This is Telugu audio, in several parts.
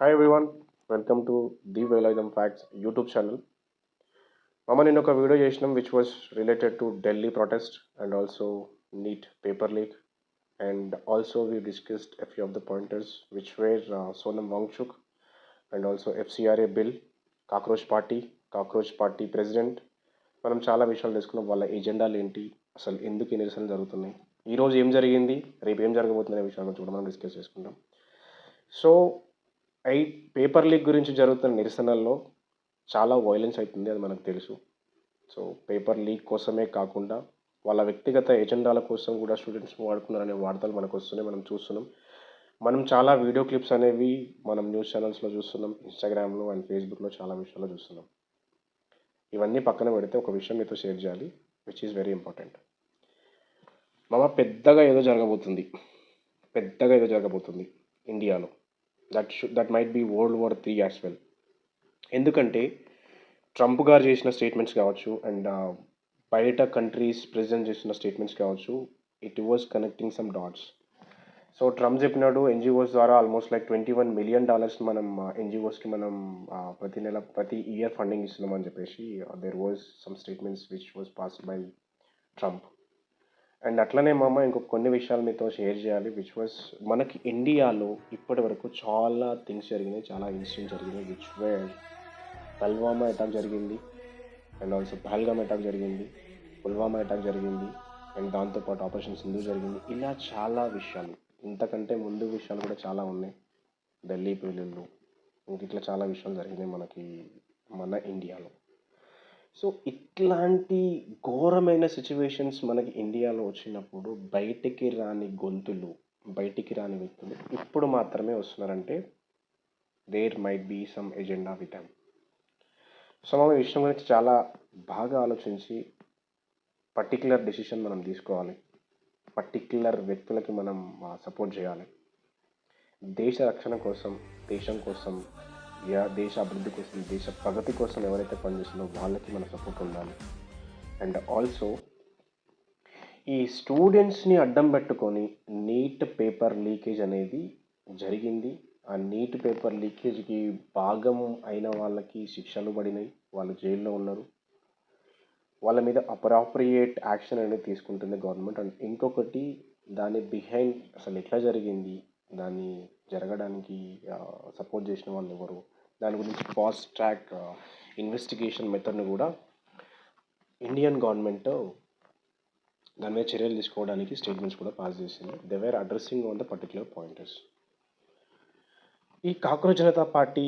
Hi everyone, welcome to The Veloism Facts YouTube channel. Mama నేను ఒక వీడియో చేసినాం which was related to Delhi protest and also NEET paper leak, and also we discussed a few of the pointers which were Sonam Wangchuk and also FCRA bill, cockroach party president. మనం చాలా విషయాలు తెలుసుకున్నాం. వాళ్ళ ఎజెండాలు ఏంటి, అసలు ఎందుకు ఈ నిరసనలు జరుగుతున్నాయి, ఈరోజు ఏం జరిగింది, రేపు ఏం జరగబోతుందనే విషయాల గురించి కూడా మనం డిస్కస్ చేసుకుంటాం. సో పేపర్ లీక్ గురించి జరుగుతున్న నిరసనల్లో చాలా వైలెన్స్ అవుతుంది, అది మనకు తెలుసు. సో పేపర్ లీక్ కోసమే కాకుండా వాళ్ళ వ్యక్తిగత ఎజెండాల కోసం కూడా స్టూడెంట్స్ వాడుకున్నారనే వార్తలు మనకు వస్తున్నాయి, మనం చూస్తున్నాం. మనం చాలా వీడియో క్లిప్స్ అనేవి మనం న్యూస్ ఛానల్స్లో చూస్తున్నాం, ఇన్స్టాగ్రామ్లో అండ్ ఫేస్బుక్లో చాలా విషయాల్లో చూస్తున్నాం. ఇవన్నీ పక్కన పెడితే ఒక విషయం మీతో షేర్ చేయాలి, విచ్ ఈజ్ వెరీ ఇంపార్టెంట్. పెద్దగా ఏదో జరగబోతుంది ఇండియాలో. That might be World War III as well. ఎందుకంటే ట్రంప్ గారు చేసిన స్టేట్మెంట్స్ కావచ్చు అండ్ బయట కంట్రీస్ ప్రెసిడెంట్ చేసిన స్టేట్మెంట్స్ కావచ్చు, it was connecting some dots. So Trump చెప్పినాడు ఎన్జిఓస్ ద్వారా ఆల్మోస్ట్ లైక్ $21 million మనం ఎన్జిఓస్కి మనం ప్రతి ఇయర్ ఫండింగ్ ఇస్తున్నామని చెప్పేసి there was some statements which was passed by Trump. And అట్లనే ఇంకొక కొన్ని విషయాలు మీతో షేర్ చేయాలి, విచ్ వాజ్ మనకి ఇండియాలో ఇప్పటి వరకు చాలా థింగ్స్ జరిగినాయి, చాలా ఇన్సిడెంట్స్ జరిగినాయి, విచ్ వేర్ పల్వామా అటాక్ జరిగింది అండ్ ఆల్సో పహల్గామ్ అటాక్ జరిగింది, పుల్వామా అటాక్ జరిగింది అండ్ దాంతోపాటు ఆపరేషన్ సింధు జరిగింది. ఇలా చాలా విషయాలు, ఇంతకంటే ముందు విషయాలు కూడా చాలా ఉన్నాయి. ఢిల్లీ పేలుళ్ళు, ఇంక ఇట్లా చాలా విషయాలు జరిగినాయి మన ఇండియాలో. సో ఇట్లాంటి ఘోరమైన సిచ్యువేషన్స్ మనకి ఇండియాలో వచ్చినప్పుడు బయటికి రాని గొంతులు, బయటికి రాని వ్యక్తులు ఇప్పుడు మాత్రమే వస్తున్నారంటే there might be some agenda with them. So మనం ఈ విషయం గురించి చాలా బాగా ఆలోచించి పర్టిక్యులర్ డెసిషన్ మనం తీసుకోవాలి, పర్టిక్యులర్ వ్యక్తులకి మనం సపోర్ట్ చేయాలి. దేశ రక్షణ కోసం, దేశం కోసం, దేశ అభివృద్ధి కోసం, దేశ ప్రగతి కోసం ఎవరైతే పనిచేస్తున్నారో వాళ్ళకి మన సపోర్ట్ ఉండాలి. అండ్ ఆల్సో ఈ స్టూడెంట్స్ని అడ్డం పెట్టుకొని నీట్ పేపర్ లీకేజ్ అనేది జరిగింది. ఆ నీట్ పేపర్ లీకేజ్కి భాగం అయిన వాళ్ళకి శిక్షలు పడినాయి, వాళ్ళు జైల్లో ఉన్నారు, వాళ్ళ మీద అప్రాప్రియేట్ యాక్షన్ అనేది తీసుకుంటుంది గవర్నమెంట్. అండ్ ఇంకొకటి దాని బిహైండ్ అసలు ఎట్లా జరిగింది, దాన్ని జరగడానికి సపోర్ట్ చేసిన వాళ్ళు ఎవరు, దాని గురించి ఫాస్ట్ ట్రాక్ ఇన్వెస్టిగేషన్ మెథడ్ని కూడా ఇండియన్ గవర్నమెంట్ దాని మీద చర్యలు తీసుకోవడానికి స్టేట్మెంట్స్ కూడా పాస్ చేసింది. They were addressing on the particular pointers. ఈ కాక్రోచ్ జనతా పార్టీ,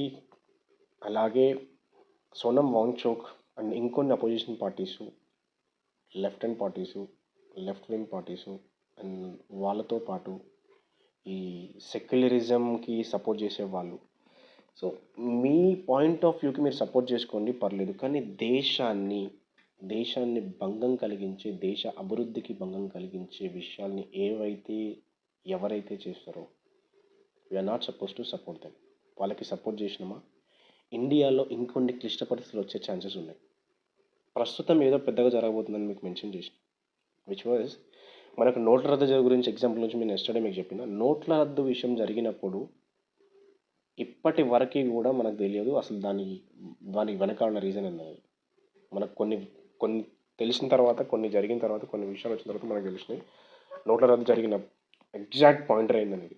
అలాగే సోనం వాంగ్చోక్ అండ్ ఇంకొన్ని opposition parties, left and parties, left wing parties and వాళ్ళతో పాటు ఈ సెక్యులరిజంకి సపోర్ట్ చేసే వాళ్ళు. సో మీ పాయింట్ ఆఫ్ వ్యూకి మీరు సపోర్ట్ చేసుకోండి, పర్లేదు. కానీ దేశాన్ని భంగం కలిగించే, దేశ అభివృద్ధికి భంగం కలిగించే విషయాల్ని ఎవరైతే చేస్తారో we're not suppose to support them. వాళ్ళకి సపోర్ట్ చేసినామా ఇండియాలో ఇంకొన్ని క్లిష్ట పరిస్థితులు వచ్చే ఛాన్సెస్ ఉన్నాయి. ప్రస్తుతం ఏదో పెద్దగా జరగబోతుందని మీకు మెన్షన్ చేసిన, విచ్ వాజ్ మనకు నోట్ల రద్దు గురించి ఎగ్జాంపుల్ నుంచి నేను ఎస్టర్డే మీకు చెప్పిన. నోట్ల రద్దు విషయం జరిగినప్పుడు ఇప్పటి వరకు కూడా మనకు తెలియదు అసలు దానికి వెనకాల రీజన్ అన్నది. మనకు కొన్ని తెలిసిన తర్వాత, కొన్ని జరిగిన తర్వాత, కొన్ని విషయాలు వచ్చిన తర్వాత మనకు తెలిసినాయి నోట్ల రద్దు జరిగిన ఎగ్జాక్ట్ పాయింటర్ అయిందనేది.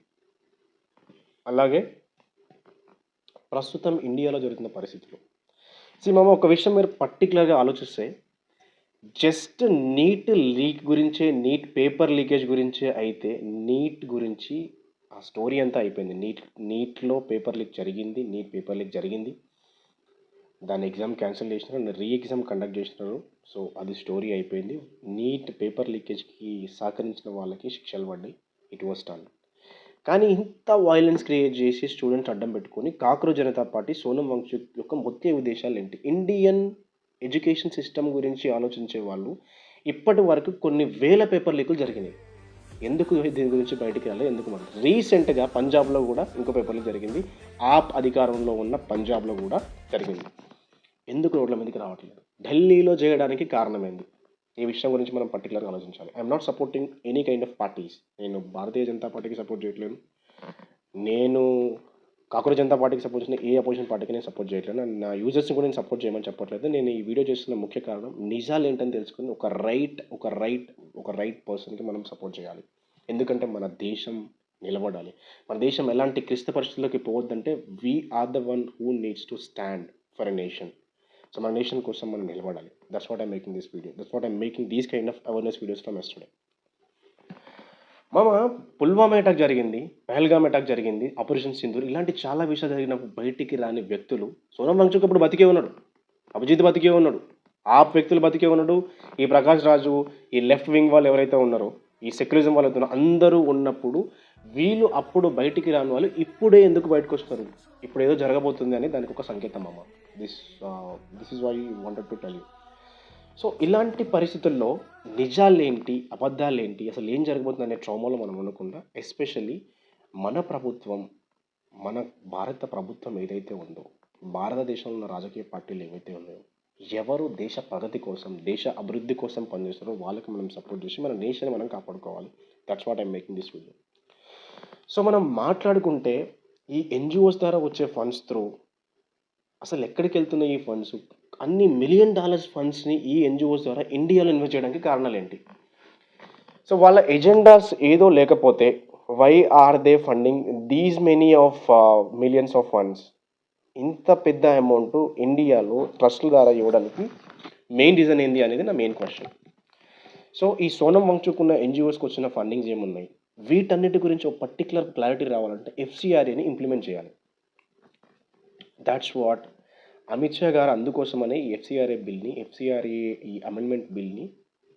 అలాగే ప్రస్తుతం ఇండియాలో జరుగుతున్న పరిస్థితులు ఒక విషయం మీరు పర్టికులర్గా ఆలోచిస్తే, జస్ట్ నీట్ లీక్ గురించే, నీట్ పేపర్ లీకేజ్ గురించే అయితే నీట్ గురించి ఆ స్టోరీ అంతా అయిపోయింది. నీట్లో పేపర్ లీక్ జరిగింది, నీట్ పేపర్ లీక్ జరిగింది, దాని ఎగ్జామ్ క్యాన్సిల్ చేసినారు అండ్ ఎగ్జామ్ కండక్ట్ చేసినారు. సో అది స్టోరీ అయిపోయింది. నీట్ పేపర్ లీకేజ్కి సహకరించిన వాళ్ళకి శిక్షలు పడ్డాయి, ఇట్ వాస్ డన్. కానీ ఇంత వైలెన్స్ క్రియేట్ చేసి స్టూడెంట్స్ అడ్డం పెట్టుకొని కాక్రోచ్ జనతా పార్టీ, సోనం వాంగ్చుక్ యొక్క ముఖ్య ఉద్దేశాలు ఏంటి? ఇండియన్ ఎడ్యుకేషన్ సిస్టమ్ గురించి ఆలోచించే వాళ్ళు ఇప్పటి వరకు కొన్ని వేల పేపర్ లీకులు జరిగినాయి. ఎందుకు దీని గురించి బయటికి రాలేదు, ఎందుకు మనం రీసెంట్గా పంజాబ్లో కూడా ఇంకో పేపర్ లీక్ జరిగింది, ఆప్ అధికారంలో ఉన్న పంజాబ్లో కూడా జరిగింది. ఎందుకు రోడ్ల మీదకి రావట్లేదు? ఢిల్లీలో చేయడానికి కారణమైంది. ఈ విషయం గురించి మనం పర్టికులర్గా ఆలోచించాలి. I'm not supporting any kind of parties. నేను భారతీయ జనతా పార్టీకి సపోర్ట్ చేయట్లేను, నేను కాంగ్రెస్ జనతా పార్టీకి సపోర్ట్ చేసిన ఏ అపోజిషన్ పార్టీకి నేను సపోర్ట్ చేయట్లేదు. నా యూజర్స్ని కూడా నేను సపోర్ట్ చేయమని చెప్పట్లేదు. నేను ఈ వీడియో చేస్తున్న ముఖ్య కారణం నిజాలు ఏంటని తెలుసుకుని ఒక రైట్ పర్సన్కి మనం సపోర్ట్ చేయాలి. ఎందుకంటే మన దేశం నిలబడాలి. మన దేశం ఎలాంటి క్లిష్ట పరిస్థితుల్లోకి పోవద్దంటే we are the one who needs to stand for a nation. So మన నేషన్ కోసం మనం నిలబడాలి. That's what I'm making this video. That's what I'm making these kind of awareness videos from yesterday. మామ, పుల్వామా అటాక్ జరిగింది, పహల్గామ్ అటాక్ జరిగింది, ఆపరేషన్ సింధూర్, ఇలాంటి చాలా విషయాలు జరిగినప్పుడు బయటికి రాని వ్యక్తులు, సోనం వాంగ్చుక్ ఇప్పుడు బతికే ఉన్నాడు, అభిజిత్ బతికే ఉన్నాడు, ఆ వ్యక్తులు బతికే ఉన్నాడు, ఈ ప్రకాష్ రాజు, ఈ లెఫ్ట్ వింగ్ వాళ్ళు ఎవరైతే ఉన్నారో, ఈ సెక్యులరిజం వాళ్ళు ఉన్నారో, అందరూ ఉన్నప్పుడు వీళ్ళు అప్పుడు బయటికి రాని వాళ్ళు ఇప్పుడే ఎందుకు బయటకు వస్తారు? ఇప్పుడు ఏదో జరగబోతుంది అని దానికి ఒక సంకేతం అమ్మ. This is why wanted to tell you. So ఇలాంటి పరిస్థితుల్లో నిజాలేంటి, అబద్ధాలేంటి, అసలు ఏం జరగబోతుంది అనే ట్రామాలో మనం ఉండకుండా, ఎస్పెషల్లీ మన ప్రభుత్వం, మన భారత ప్రభుత్వం ఏదైతే ఉందో, భారతదేశంలో ఉన్న రాజకీయ పార్టీలు ఏవైతే ఉన్నాయో, ఎవరు దేశ ప్రగతి కోసం, దేశ అభివృద్ధి కోసం పనిచేస్తారో వాళ్ళకి మనం సపోర్ట్ చేసి మన నేషన్ మనం కాపాడుకోవాలి. That's what I'm making this video. So మనం మాట్లాడుకుంటే ఈ ఎన్జిఓస్ ద్వారా వచ్చే ఫండ్స్ త్రూ అసలు ఎక్కడికి వెళ్తున్నాయి ఈ ఫండ్స్? అన్ని $1 మిలియన్ ఫండ్స్ని ఈ ఎన్జిఓస్ ద్వారా ఇండియాలో ఇన్వెస్ట్ చేయడానికి కారణాలు ఏంటి? సో వాళ్ళ ఎజెండాస్ ఏదో లేకపోతే why are they funding these many of millions of funds? ఇంత పెద్ద అమౌంట్ ఇండియాలో ట్రస్ట్ల ద్వారా ఇవ్వడానికి మెయిన్ రీజన్ ఏంటి అనేది నా మెయిన్ క్వశ్చన్. సో ఈ సోనం వాంగ్చుక్ ఉన్న ఎన్జిఓస్కి వచ్చిన ఫండింగ్స్ ఏమున్నాయి, వీటన్నిటి గురించి ఒక పర్టికులర్ క్లారిటీ రావాలంటే FCRAని ఇంప్లిమెంట్ చేయాలి. దాట్స్ వాట్ అమిత్ షా గారు అందుకోసమనే ఈ FCRA ఈ అమెండ్మెంట్ బిల్ని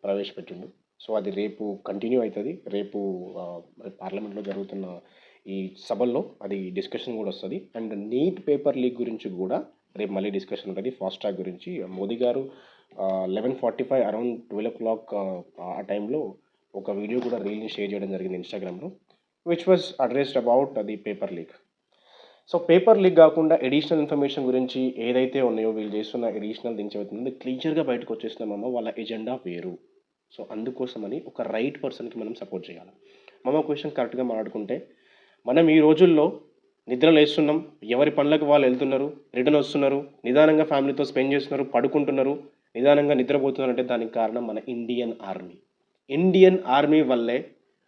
ప్రవేశపెట్టిండు. సో అది రేపు కంటిన్యూ అవుతుంది. రేపు పార్లమెంట్లో జరుగుతున్న ఈ సభల్లో అది డిస్కషన్ కూడా వస్తుంది. అండ్ నీట్ పేపర్ లీక్ గురించి కూడా రేపు మళ్ళీ డిస్కషన్ ఉంటుంది. ఫాస్ట్ ట్రాక్ గురించి మోదీ గారు 11:45 అరౌండ్ 12 o'clock ఆ టైంలో ఒక వీడియో కూడా రీల్ని షేర్ చేయడం జరిగింది ఇన్స్టాగ్రామ్లో, which was addressed about the paper leak. So paper leak కాకుండా ఎడిషనల్ ఇన్ఫర్మేషన్ గురించి ఏదైతే ఉన్నాయో, వీళ్ళు చేస్తున్న ఎడిషనల్ థింగ్స్ అవుతుంది క్లియర్గా బయటకు వచ్చేసినామమ్మ, వాళ్ళ ఎజెండా వేరు. సో అందుకోసమని ఒక రైట్ పర్సన్కి మనం సపోర్ట్ చేయాలి. మమ్మ క్వశ్చన్ కరెక్ట్గా మాట్లాడుకుంటే, మనం ఈ రోజుల్లో నిద్ర లేస్తున్నాం, ఎవరి పనులకు వాళ్ళు వెళ్తున్నారు, రిటర్న్ వస్తున్నారు, నిదానంగా ఫ్యామిలీతో స్పెండ్ చేస్తున్నారు, పడుకుంటున్నారు, నిదానంగా నిద్రపోతున్నారు అంటే దానికి కారణం మన ఇండియన్ ఆర్మీ వల్లే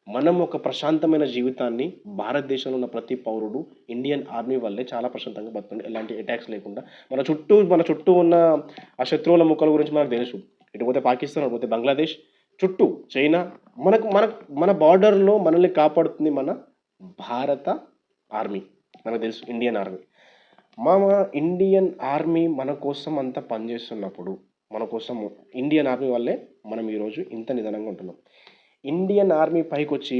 మనం ఒక ప్రశాంతమైన జీవితాన్ని, భారతదేశంలో ఉన్న ప్రతి పౌరుడు ఇండియన్ ఆర్మీ వల్లే చాలా ప్రశాంతంగా బతుకుంది, ఎలాంటి అటాక్స్ లేకుండా. మన చుట్టూ ఉన్న ఆ శత్రువుల ముక్కల గురించి మనకు తెలుసు. ఇటు పోతే పాకిస్తాన్, అటు పోతే బంగ్లాదేశ్, చుట్టూ చైనా, మన బార్డర్లో మనల్ని కాపాడుతుంది మన భారత ఆర్మీ. మనకు తెలుసు ఇండియన్ ఆర్మీ. ఇండియన్ ఆర్మీ మన కోసం అంతా పనిచేస్తున్నప్పుడు, మన కోసం ఇండియన్ ఆర్మీ వల్లే మనం ఈరోజు ఇంత నిదానంగా ఉంటున్నాం. ఇండియన్ ఆర్మీ పైకి వచ్చి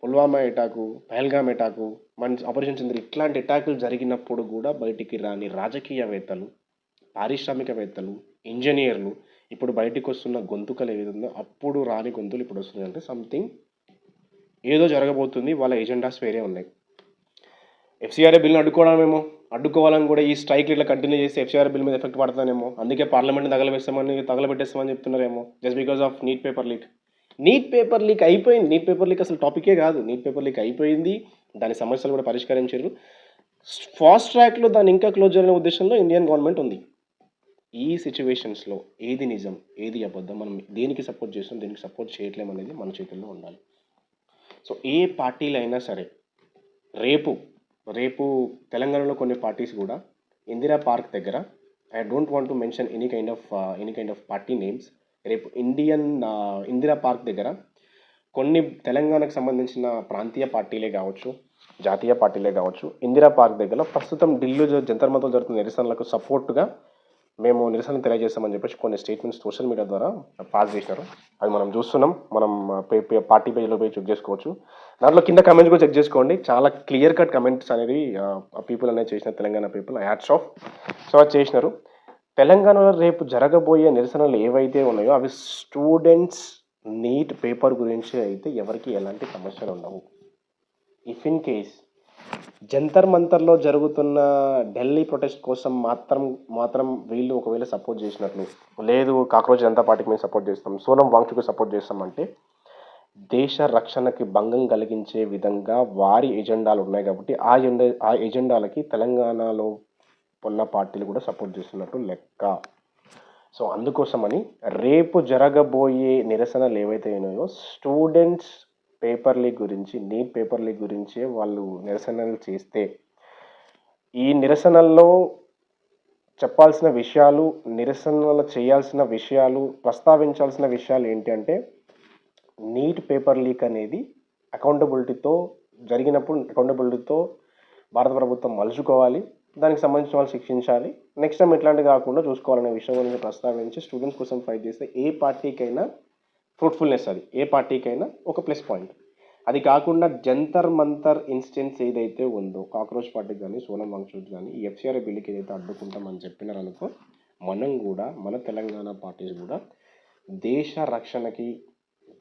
పుల్వామా అటాకు, పహల్గామ్ అటాకు, మన ఆపరేషన్ సింధూర్ ఇట్లాంటి అటాకులు జరిగినప్పుడు కూడా బయటికి రాని రాజకీయవేత్తలు, పారిశ్రామికవేత్తలు, ఇంజనీర్లు ఇప్పుడు బయటికి వస్తున్న గొంతుకలు ఏదైతుందో అప్పుడు రాని గొంతులు ఇప్పుడు వస్తున్నాయి. అంటే సంథింగ్ ఏదో జరగబోతుంది, వాళ్ళ ఎజెండాస్ వేరే ఉన్నాయి. FCRA బిల్ని అడ్డుకోవాలని కూడా ఈ స్ట్రైక్లు ఇట్లా కంటిన్యూ చేసి FCRA బిల్ మీద ఎఫెక్ట్ పడతానేమో, అందుకే పార్లమెంట్ని తగలబెట్టేస్తామని చెప్తున్నారేమో, just because of NEET paper leak అయిపోయింది. నీట్ పేపర్ లీక్ అసలు టాపికే కాదు. నీట్ పేపర్ లీక్ అయిపోయింది, దాని సమస్యలు కూడా పరిష్కరించారు. ఫాస్ట్ ట్రాక్లో దాన్ని ఇంకా క్లోజ్ చేయాలనే ఉద్దేశంలో ఇండియన్ గవర్నమెంట్ ఉంది. ఈ సిచ్యువేషన్స్లో ఏది నిజం, ఏది అబద్ధం, మనం దేనికి సపోర్ట్ చేస్తాం, దేనికి సపోర్ట్ చేయట్లేం అనేది మన చేతుల్లో ఉండాలి. సో ఏ పార్టీలు అయినా సరే, రేపు తెలంగాణలో కొన్ని పార్టీస్ కూడా ఇందిరా పార్క్ దగ్గర, I don't want to mention any kind of party names, రేపు ఇందిరా పార్క్ దగ్గర కొన్ని తెలంగాణకు సంబంధించిన ప్రాంతీయ పార్టీలే కావచ్చు, జాతీయ పార్టీలే కావచ్చు, ఇందిరా పార్క్ దగ్గర ప్రస్తుతం ఢిల్లీలో జంతర్ మంతర్ జరుగుతున్న నిరసనలకు సపోర్ట్గా మేము నిరసన తెలియజేస్తామని చెప్పేసి కొన్ని స్టేట్మెంట్స్ సోషల్ మీడియా ద్వారా పాస్ చేసినారు. అది మనం చూస్తున్నాం. మనం పార్టీ పేజ్లో పోయి చెక్ చేసుకోవచ్చు. దాంట్లో కింద కమెంట్స్ కూడా చెక్ చేసుకోండి. చాలా క్లియర్ కట్ కమెంట్స్ అనేది పీపుల్ అనేది చేసిన Telangana people, hats off. So అది చేసినారు. తెలంగాణలో రేపు జరగబోయే నిరసనలు ఏవైతే ఉన్నాయో అవి స్టూడెంట్స్ నీట్ పేపర్ గురించి అయితే ఎవరికి ఎలాంటి సమస్యలు ఉండవు. ఇఫ్ ఇన్ కేస్ జంతర్ మంతర్లో జరుగుతున్న ఢిల్లీ ప్రొటెస్ట్ కోసం మాత్రం వీళ్ళు ఒకవేళ సపోర్ట్ చేసినట్లు, లేదు కాక్రోచ్ జనతా పార్టీకి మేము సపోర్ట్ చేస్తాం, సోనం వాంగ్చుక్ సపోర్ట్ చేస్తాం అంటే దేశ రక్షణకి భంగం కలిగించే విధంగా వారి ఎజెండాలు ఉన్నాయి కాబట్టి ఆ ఎజెండాలకి తెలంగాణలో ఉన్న పార్టీలు కూడా సపోర్ట్ చేస్తున్నట్టు లెక్క. సో అందుకోసమని రేపు జరగబోయే నిరసనలు ఏవైతే ఉన్నాయో స్టూడెంట్స్ పేపర్ లీక్ గురించి, నీట్ పేపర్ లీక్ గురించే వాళ్ళు నిరసనలు చేస్తే, ఈ నిరసనల్లో చెప్పాల్సిన విషయాలు, నిరసనలు చేయాల్సిన విషయాలు, ప్రస్తావించాల్సిన విషయాలు ఏంటి అంటే, నీట్ పేపర్ లీక్ అనేది అకౌంటబిలిటీతో భారత ప్రభుత్వం మలుచుకోవాలి, దానికి సంబంధించిన వాళ్ళు శిక్షించాలి, నెక్స్ట్ టైం ఇట్లాంటివి కాకుండా చూసుకోవాలనే విషయం గురించి ప్రస్తావించి స్టూడెంట్స్ కోసం ఫైట్ చేస్తే ఏ పార్టీకైనా ఫ్రూట్ఫుల్నెస్, అది ఏ పార్టీకైనా ఒక ప్లస్ పాయింట్. అది కాకుండా జంతర్ మంతర్ ఇన్స్టెన్స్ ఏదైతే ఉందో, కాక్రోచ్ పార్టీకి కానీ సోనం వాంగ్చూక్ కానీ ఈ ఎఫ్సిఆర్ బిల్లుకి ఏదైతే అడ్డుకుంటామని చెప్పినారనుకో, మనం కూడా మన తెలంగాణ పార్టీస్ కూడా దేశ రక్షణకి,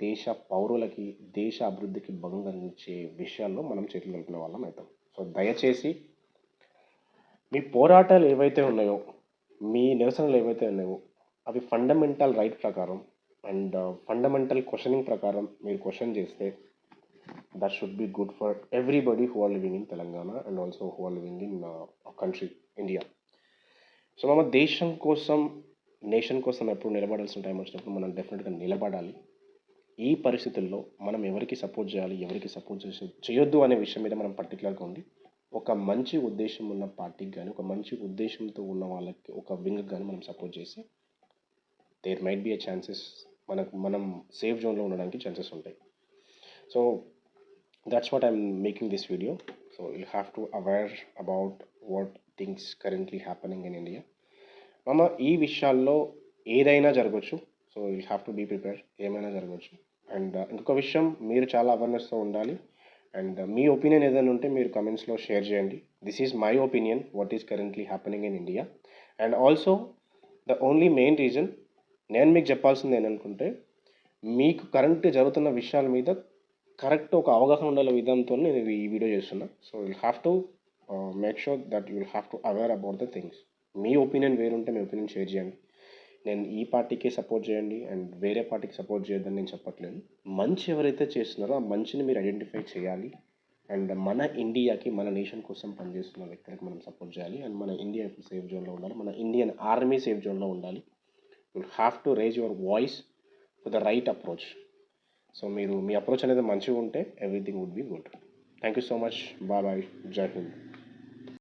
దేశ పౌరులకి, దేశ అభివృద్ధికి భంగం కలిగించే విషయాల్లో మనం చేతులు కలిపిన వాళ్ళం అవుతాం. సో దయచేసి మీ పోరాటాలు ఏవైతే ఉన్నాయో, మీ నిరసనలు ఏవైతే ఉన్నాయో, అవి ఫండమెంటల్ రైట్ ప్రకారం అండ్ ఫండమెంటల్ క్వశ్చనింగ్ ప్రకారం మీరు క్వశ్చన్ చేస్తే that should be good for everybody who are living in Telangana and also who are living in our country, India. So మన దేశం కోసం, నేషన్ కోసం ఎప్పుడు నిలబడాల్సిన టైం వచ్చినప్పుడు మనం డెఫినెట్గా నిలబడాలి. ఈ పరిస్థితుల్లో మనం ఎవరికి సపోర్ట్ చేయాలి, ఎవరికి సపోర్ట్ చేయొద్దు అనే విషయం మీద మనం పర్టికులర్గా ఉండి, ఒక మంచి ఉద్దేశం ఉన్న పార్టీకి కానీ, ఒక మంచి ఉద్దేశంతో ఉన్న వాళ్ళకి, ఒక వింగ్కి కానీ మనం సపోర్ట్ చేసి there might be a chances, మనం సేఫ్ జోన్లో ఉండడానికి ఛాన్సెస్ ఉంటాయి. So that's what I'm making this video. So you'll have to aware about what things currently happening in India. Mama ee vishayallo ఏదైనా జరగవచ్చు. So you have to be prepare, ఏమైనా జరగవచ్చు. అండ్ ఇంకొక విషయం, మీరు చాలా అవేర్నెస్తో ఉండాలి. అండ్ మీ ఒపీనియన్ ఏదైనా ఉంటే మీరు కమెంట్స్లో షేర్ చేయండి. This is my opinion what is currently happening in India. And also the only main reason నేను మీకు చెప్పాల్సింది ఏంటనుకుంటే, మీకు కరెంట్ జరుగుతున్న విషయాల మీద కరెక్ట్ ఒక అవగాహన ఉండాల విధానంతో నేను ఈ వీడియో చేస్తున్నా. So you have to make sure that you have to aware about the things. మీ ఒపీనియన్ వేరుంటే మీ ఒపీనియన్ షేర్ చేయండి. నేను ఈ పార్టీకే సపోర్ట్ చేయండి అండ్ వేరే పార్టీకి సపోర్ట్ చేయొద్దని నేను చెప్పట్లేదు. మంచి ఎవరైతే చేస్తున్నారో ఆ మంచిని మీరు ఐడెంటిఫై చేయాలి. అండ్ మన ఇండియాకి, మన నేషన్ కోసం పనిచేస్తున్న వ్యక్తులకు మనం సపోర్ట్ చేయాలి. అండ్ మన ఇండియా సేఫ్ జోన్లో ఉండాలి, మన ఇండియన్ ఆర్మీ సేఫ్ జోన్లో ఉండాలి. You have to raise your voice to the right approach. So మీరు మీ అప్రోచ్ అనేది మంచిగా ఉంటే everything would be good. Thank you so much. Bye bye. Jai Hind.